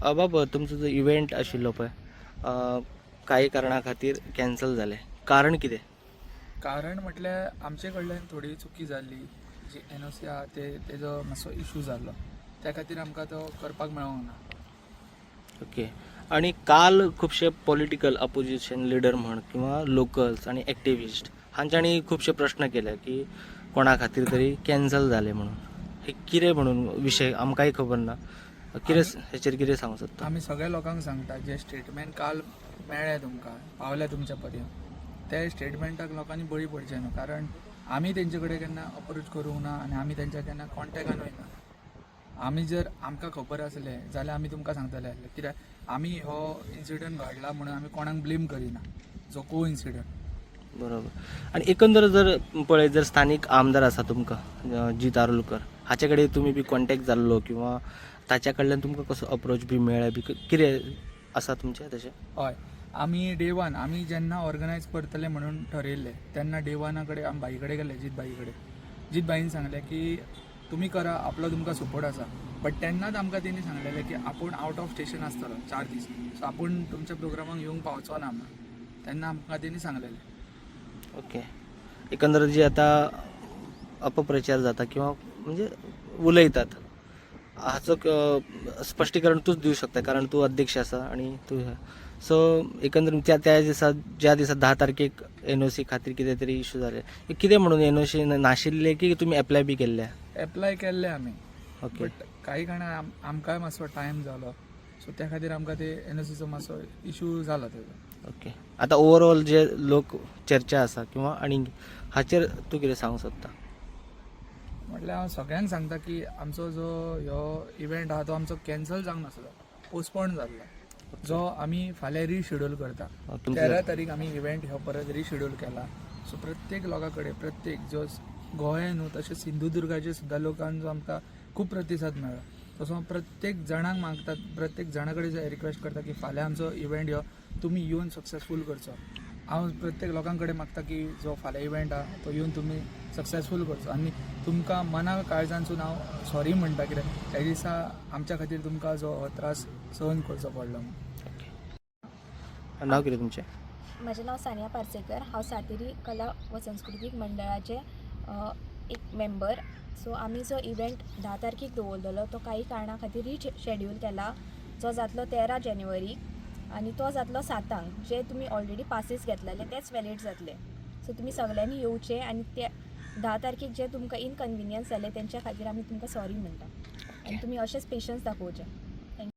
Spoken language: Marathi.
बाबा तुमचं जो इव्हेंट आशिल्लो पळय काही कारणा खातीर कॅन्सल जालें, कारण कितें? कारण म्हटल्यार आमचे कडल्यान थोडी चुकी जाल्ली, जी NOC आहा तेजो मातसो इशू जाल्लो, त्या खातीर आमकां तो करपाक मेळोंक ना. ओके. आणि काल खुबशे पॉलिटिकल अपोजिशन लिडर म्हण किंवा लोकल्स आणि एक्टिविस्ट हांच्यांनी खुबशे प्रश्न केले की कोणा खातीर तरी कॅन्सल जालें म्हणून. हे कितें म्हणून विशय आमकांय खबर ना, कितें हेचेर कितें सांगूं सोदता? आमी सगळ्या लोकांक सांगता जे स्टेटमेंट काल मेळ्ळे तुमकां, पावले तुमच्या पर्यंत, ते स्टेटमेंटाक लोकांनी बळी पडचे न्हू. कारण आमी तेंचे कडेन केन्ना अप्रोच करूंक ना आनी आमी तेंच्या केन्ना कॉन्टेक्टान वयना. आमी जर आमकां खबर आसलें जाल्यार आमी तुमकां सांगतले आसले, कित्याक आमी हो इन्सिडंट घडला म्हणून आमी कोणाक ब्लेम करिना, जो को इन्सिडंट. बरोबर. आणि एकंदर जर पळय, जर स्थानिक आमदार आसा तुमकां जी तारुलकर, हाचे कडेन तुमी बी कॉन्टॅक्ट जाल्लो किंवा ताच्या कडल्यान तुमकां कसो अप्रोच बी मेळ्ळा बी, कितें आसा तुमचें तशें? हय, आमी डे वन आमी जेन्ना ऑर्गनायज करतले म्हणून ठरयल्ले तेन्ना डे वना कडेन आमी बाई कडेन गेले, जीत बाई कडेन. जीत बाईन सांगलें की तुमी करा, आपलो तुमकां सपोर्ट आसा. बट तेन्नाच आमकां तेणी सांगलेलें की आपूण आउट ऑफ स्टेशन आसतलो 4 दीस, सो आपूण तुमच्या प्रोग्रामाक येवंक पावचो ना म्हणून तेन्ना आमकां तेणी सांगलेलें. ओके. एकंदर जी आता अपप्रचार जाता किंवा म्हणजे उलयतात, हाचो स्पश्टीकरण तूच दिवं शकता, कारण तूं अध्यक्ष आसा आणि तूं सो एकंदर त्या दिसा ज्या दिसा 10 तारखेक NOC खातीर कितें तरी इशू जाले, कितें म्हणून NOC नाशिल्ले की तुमी एप्लाय बी केल्ले? एप्लाय केल्ले आमी, ओके. बट काही कारणान आमकांय मातसो टायम जालो, सो त्या खातीर आमकां ते NOCचो मातसो इशू जालो तेजो. ओके. आता ओवरऑल जे लोक चर्चा आसा किंवा आनी हाचेर तूं कितें सांगूं सोदता? म्हटल्यार हांव सगळ्यांक सांगता की आमचो जो ह्यो इव्हेंट आहा तो आमचो कॅन्सल जावंक नासलो, पोस्टपोन जाल्लो, जो आमी फाल्यां रिशेड्यूल करता. 13 तारीख आमी इव्हेंट ह्यो परत रिशेड्यूल केला. सो प्रत्येक लोका कडेन, प्रत्येक जो गोंय न्हू तशें सिंधुदुर्गाचे सुद्दां लोकांचो आमकां खूब प्रतिसाद मेळ्ळो. तसो हांव प्रत्येक जाणांक मागता, प्रत्येक जाणा कडेन रिक्वेस्ट करता की फाल्यां आमचो इव्हेंट ह्यो तुमी येवन सक्सेसफूल करचो. हांव प्रत्येक लोकां कडेन मागता की जो फाल्यां इव्हेंट आहा तो येवन तुमी सक्सेसफूल करचो. आनी तुमकां मना काळजांसून हांव सॉरी म्हणटा, कित्याक त्या दिसा आमच्या खातीर तुमकां जो हो त्रास सहन करचो पडलो म्हणून. नांव कितें तुमचें? म्हजें नांव सानिया पार्सेकर. हांव सातेरी कला व संस्कृतीक मंडळाचे एक मेंबर. सो आमी जो इव्हेंट 10 तारखेक दवरलेलो तो काही कारणा खातीर रिशेड्यूल केला, जो जातलो 13 जानेवारीक आनी तो जातलो 7 जे तुमी ऑलरेडी पासीस घेतलेले तेच वॅलीड जातले. सो तुमी सगळ्यांनी येवचे आनी ते 10 तारखेक जे तुमकां इनकन्विनियन्स जाले तेंच्या खातीर आमी तुमकां सॉरी म्हणटा आनी तुमी अशेंच पेशन्स दाखोवचे.